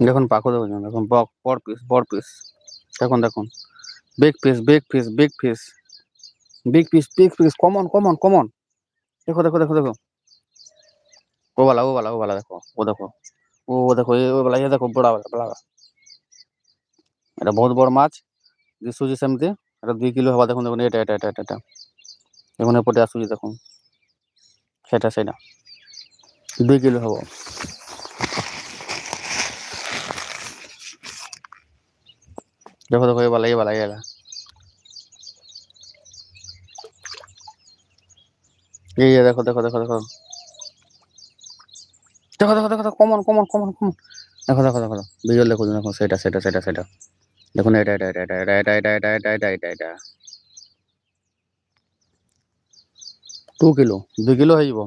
দেখুন পাখো দেখুন, দেখুন বড় পিস দেখুন, দেখুন big piece, big piece, big piece, big piece, big piece, common common common. দেখো দেখো দেখো দেখো, ও वाला দেখো, ও দেখো, ও দেখো, ও वाला, ये देखो बड़ा वाला, बड़ा वाला। এটা বহুত বড় মাছ, দিশুଛି ସେମିତି। এটা 2 কিলো হবা, দেখুন দেখুন, এটা দেখুন, এপଟେ ଆସୁଛି দেখুন, ସେଇଟା 2 কিলো হব। দেখো দেখো, ये वाला ये দেখো দেখো দেখো দেখো দেখো দেখো দেখো, কমন কমন কমন কমন। দেখো দেখো দেখো, ভিজুয়াল দেখুন, দেখুন ସେଇଟା দেখুন, এটা 2 কিলো, 2 কিলো ହେଇଯିବ।